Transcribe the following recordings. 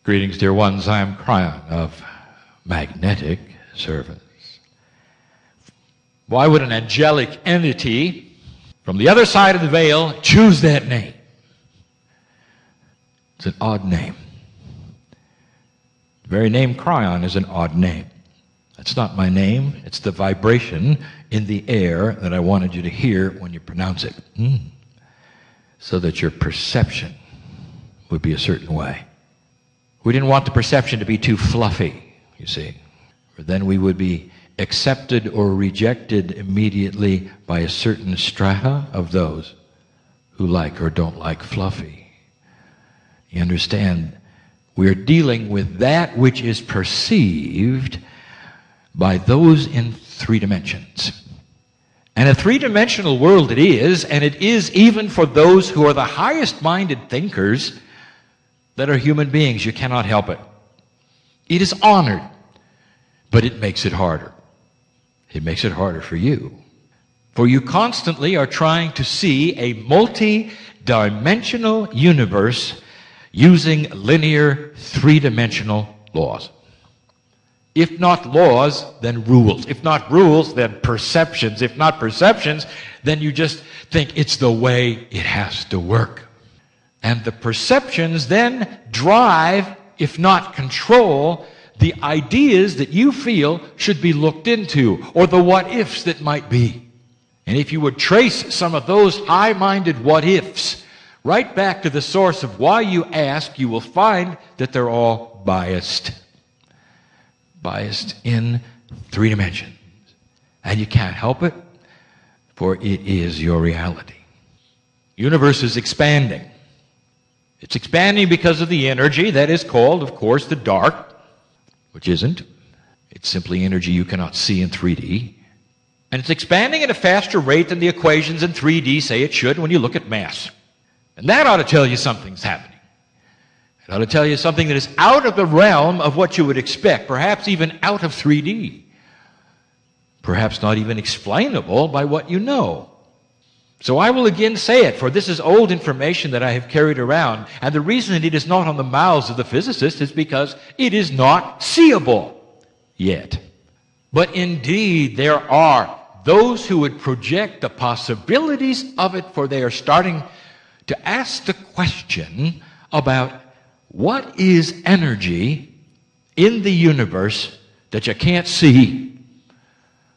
Greetings, dear ones. I am Kryon of Magnetic Service. Why would an angelic entity from the other side of the veil choose that name? It's an odd name. The very name Kryon is an odd name. That's not my name. It's the vibration in the air that I wanted you to hear when you pronounce it. So that your perception would be a certain way. We didn't want the perception to be too fluffy, you see. For then we would be accepted or rejected immediately by a certain strata of those who like or don't like fluffy. You understand? We're dealing with that which is perceived by those in three dimensions. And a three-dimensional world it is, and it is even for those who are the highest-minded thinkers that are human beings. You cannot help it. It is honored, but it makes it harder. It makes it harder for you. For you constantly are trying to see a multi-dimensional universe using linear three-dimensional laws. If not laws, then rules. If not rules, then perceptions. If not perceptions, then you just think it's the way it has to work. And the perceptions then drive, if not control, the ideas that you feel should be looked into, or the what-ifs that might be. And if you would trace some of those high-minded what-ifs right back to the source of why you ask, you will find that they're all biased. Biased in three dimensions. And you can't help it, for it is your reality. Universe is expanding. It's expanding because of the energy that is called, of course, the dark, which isn't. It's simply energy you cannot see in 3D. And it's expanding at a faster rate than the equations in 3D say it should when you look at mass. And that ought to tell you something's happening. It ought to tell you something that is out of the realm of what you would expect, perhaps even out of 3D. Perhaps not even explainable by what you know. So I will again say it, for this is old information that I have carried around, and the reason it is not on the mouths of the physicists is because it is not seeable yet. But indeed, there are those who would project the possibilities of it, for they are starting to ask the question about what is energy in the universe that you can't see?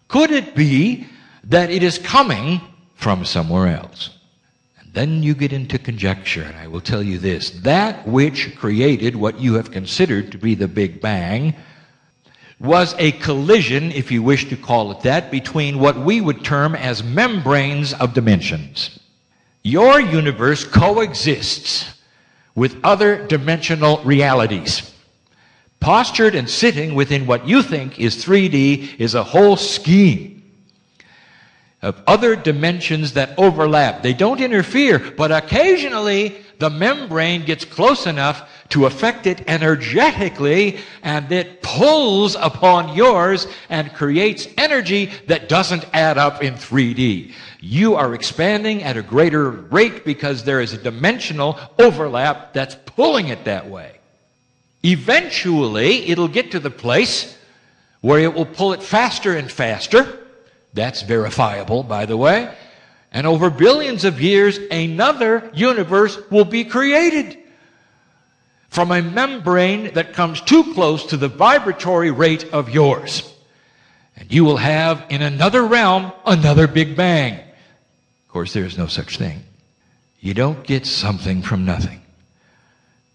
Could it be that it is coming from somewhere else? And then you get into conjecture, and I will tell you this. That which created what you have considered to be the Big Bang was a collision, if you wish to call it that, between what we would term as membranes of dimensions. Your universe coexists with other dimensional realities. Postured and sitting within what you think is 3D is a whole scheme of other dimensions that overlap. They don't interfere, but occasionally the membrane gets close enough to affect it energetically, and it pulls upon yours and creates energy that doesn't add up in 3D. You are expanding at a greater rate because there is a dimensional overlap that's pulling it that way. Eventually, it'll get to the place where it will pull it faster and faster. That's verifiable, by the way. And over billions of years, another universe will be created from a membrane that comes too close to the vibratory rate of yours. And you will have, in another realm, another Big Bang. Of course, there is no such thing. You don't get something from nothing.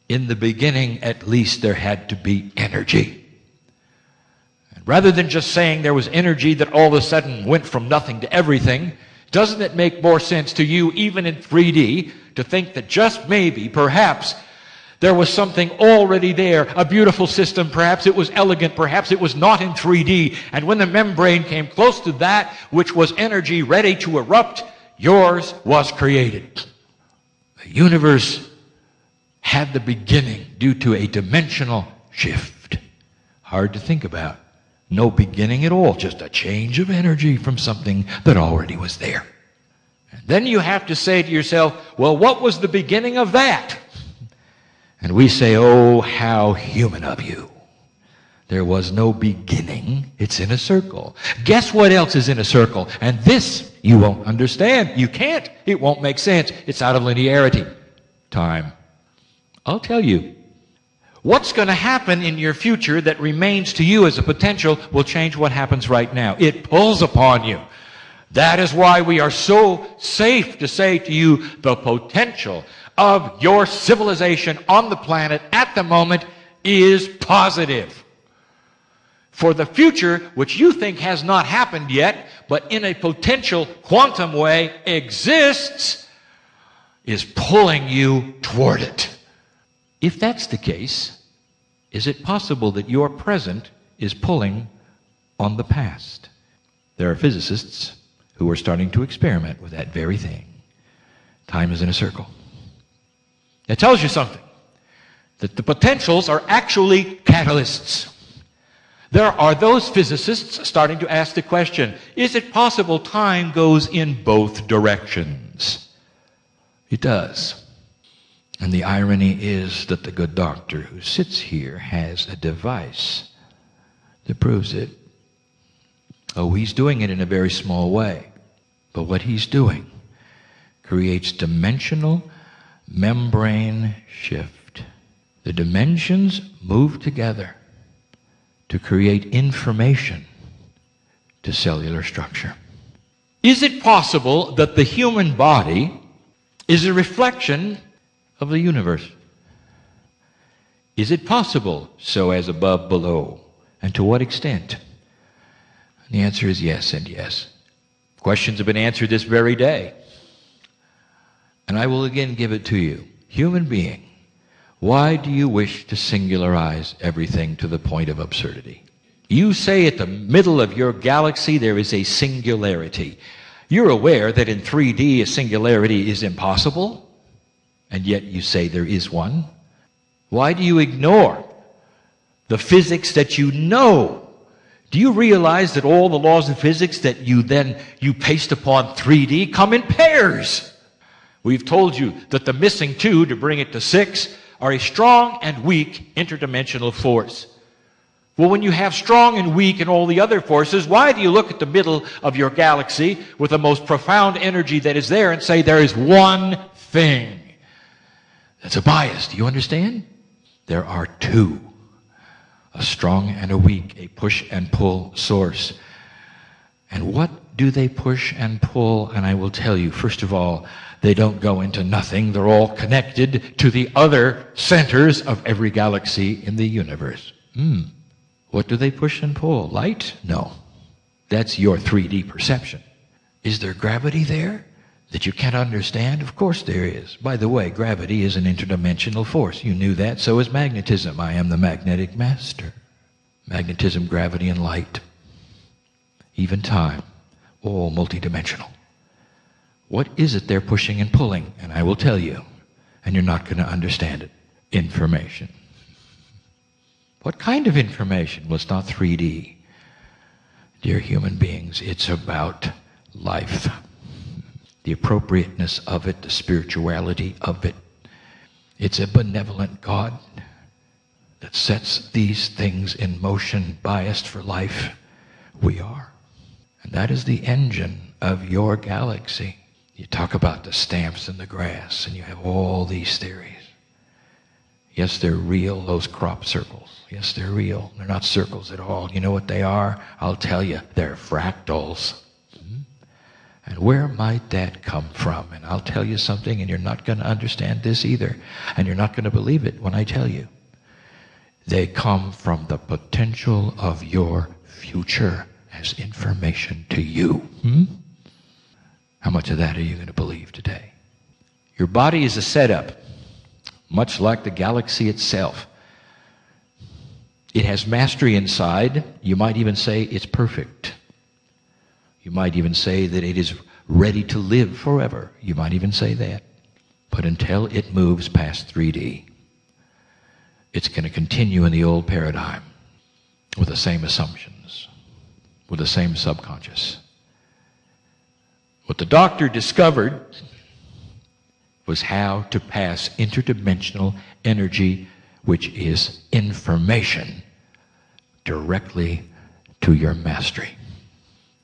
In the beginning, at least, there had to be energy. Rather than just saying there was energy that all of a sudden went from nothing to everything, doesn't it make more sense to you, even in 3D, to think that just maybe, perhaps, there was something already there, a beautiful system, perhaps it was elegant, perhaps it was not in 3D, and when the membrane came close to that which was energy ready to erupt, yours was created. The universe had the beginning due to a dimensional shift. Hard to think about. No beginning at all, just a change of energy from something that already was there. And then you have to say to yourself, well, what was the beginning of that? And we say, oh, how human of you. There was no beginning. It's in a circle. Guess what else is in a circle? And this you won't understand. You can't. It won't make sense. It's out of linearity. Time. I'll tell you. What's going to happen in your future that remains to you as a potential will change what happens right now. It pulls upon you. That is why we are so safe to say to you the potential of your civilization on the planet at the moment is positive. For the future, which you think has not happened yet, but in a potential quantum way exists, is pulling you toward it. If that's the case, is it possible that your present is pulling on the past? There are physicists who are starting to experiment with that very thing. Time is in a circle. It tells you something, that the potentials are actually catalysts. There are those physicists starting to ask the question, is it possible time goes in both directions? It does. And the irony is that the good doctor who sits here has a device that proves it. Oh, he's doing it in a very small way. But what he's doing creates dimensional membrane shift. The dimensions move together to create information to cellular structure. Is it possible that the human body is a reflection of the universe? Is it possible so as above, below? And to what extent? And the answer is yes and yes. Questions have been answered this very day. And I will again give it to you. Human being, why do you wish to singularize everything to the point of absurdity? You say at the middle of your galaxy there is a singularity. You're aware that in 3D a singularity is impossible? And yet you say there is one. Why do you ignore the physics that you know? Do you realize that all the laws of physics that you paste upon 3D come in pairs? We've told you that the missing two, to bring it to 6, are a strong and weak interdimensional force. Well, when you have strong and weak and all the other forces, why do you look at the middle of your galaxy with the most profound energy that is there and say there is one thing? That's a bias. Do you understand? There are two. A strong and a weak, a push and pull source. And what do they push and pull? And I will tell you, first of all, they don't go into nothing. They're all connected to the other centers of every galaxy in the universe. What do they push and pull? Light? No. That's your 3D perception. Is there gravity there that you can't understand? Of course there is. By the way, gravity is an interdimensional force. You knew that. So is magnetism. I am the magnetic master. Magnetism, gravity, and light. Even time. All multidimensional. What is it they're pushing and pulling? And I will tell you. And you're not going to understand it. Information. What kind of information? Well, it's not 3D. Dear human beings, it's about life. The appropriateness of it, the spirituality of it. It's a benevolent God that sets these things in motion, biased for life. We are. And that is the engine of your galaxy. You talk about the stamps in the grass, and you have all these theories. Yes, they're real, those crop circles. Yes, they're real. They're not circles at all. You know what they are? I'll tell you. They're fractals. And where might that come from? And I'll tell you something, and you're not going to understand this either. And you're not going to believe it when I tell you. They come from the potential of your future as information to you. How much of that are you going to believe today? Your body is a setup, much like the galaxy itself. It has mastery inside. You might even say it's perfect. You might even say that it is ready to live forever. You might even say that. But until it moves past 3D, it's going to continue in the old paradigm with the same assumptions, with the same subconscious. What the doctor discovered was how to pass interdimensional energy, which is information, directly to your mastery.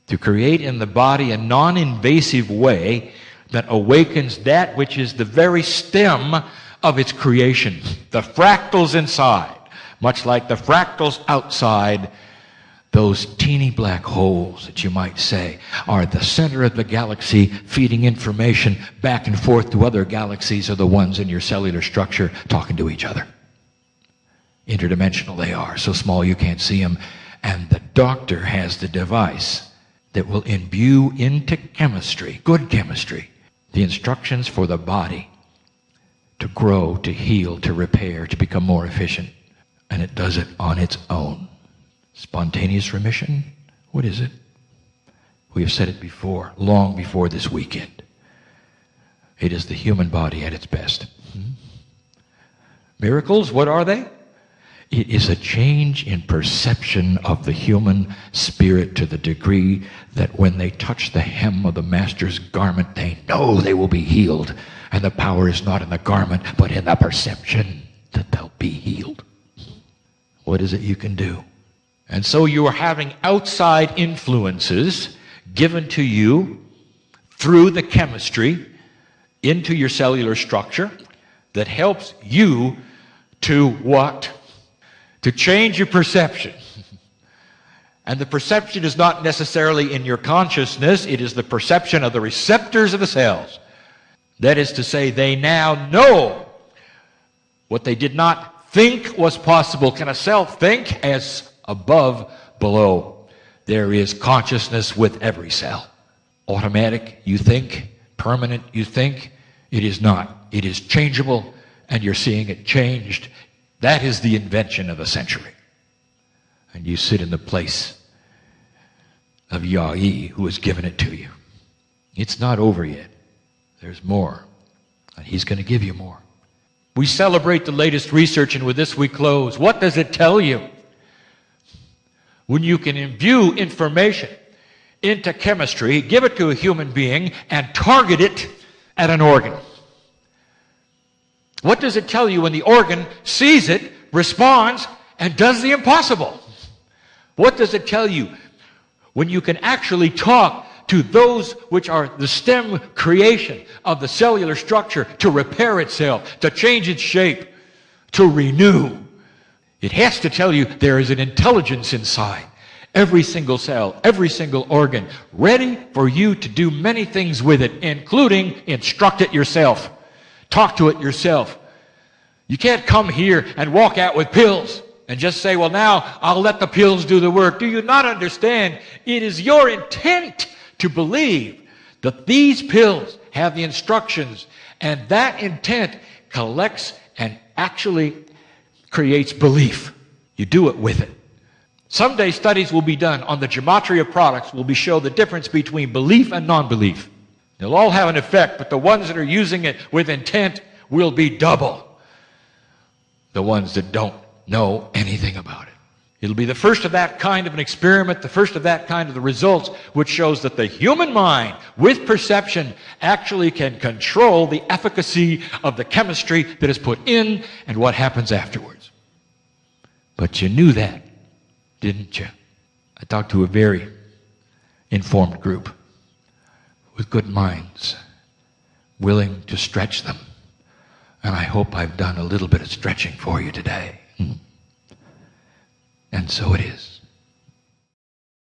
To create in the body a non-invasive way that awakens that which is the very stem of its creation, the fractals inside, much like the fractals outside. Those teeny black holes that you might say are the center of the galaxy, feeding information back and forth to other galaxies, are the ones in your cellular structure talking to each other. Interdimensional they are, so small you can't see them. And the doctor has the device that will imbue into chemistry, good chemistry, the instructions for the body to grow, to heal, to repair, to become more efficient. And it does it on its own. Spontaneous remission? What is it? We have said it before, long before this weekend. It is the human body at its best. Miracles, what are they? It is a change in perception of the human spirit to the degree that when they touch the hem of the Master's garment, they know they will be healed. And the power is not in the garment, but in the perception that they'll be healed. What is it you can do? And so you are having outside influences given to you through the chemistry into your cellular structure that helps you to what? To change your perception. And the perception is not necessarily in your consciousness. It is the perception of the receptors of the cells. That is to say, they now know what they did not think was possible. Can a cell think? As above, below. There is consciousness with every cell. Automatic, you think. Permanent, you think. It is not. It is changeable, and you're seeing it changed. That is the invention of the century. And you sit in the place of Yah-Yi, who has given it to you. It's not over yet. There's more. And he's going to give you more. We celebrate the latest research, and with this we close. What does it tell you? When you can imbue information into chemistry, give it to a human being, and target it at an organ. What does it tell you when the organ sees it, responds, and does the impossible? What does it tell you when you can actually talk to those which are the stem creation of the cellular structure to repair itself, to change its shape, to renew? It has to tell you there is an intelligence inside. Every single cell, every single organ, ready for you to do many things with it, including instruct it yourself. Talk to it yourself. You can't come here and walk out with pills and just say, well, now I'll let the pills do the work. Do you not understand? It is your intent to believe that these pills have the instructions, and that intent collects and actually creates belief. You do it with it. Someday studies will be done on the gematria of products will show the difference between belief and non-belief. They'll all have an effect, but the ones that are using it with intent will be double the ones that don't know anything about it. It'll be the first of that kind of an experiment, the first of that kind of the results, which shows that the human mind, with perception, actually can control the efficacy of the chemistry that is put in and what happens afterwards. But you knew that, didn't you? I talked to a very informed group with good minds, willing to stretch them. And I hope I've done a little bit of stretching for you today. And so it is.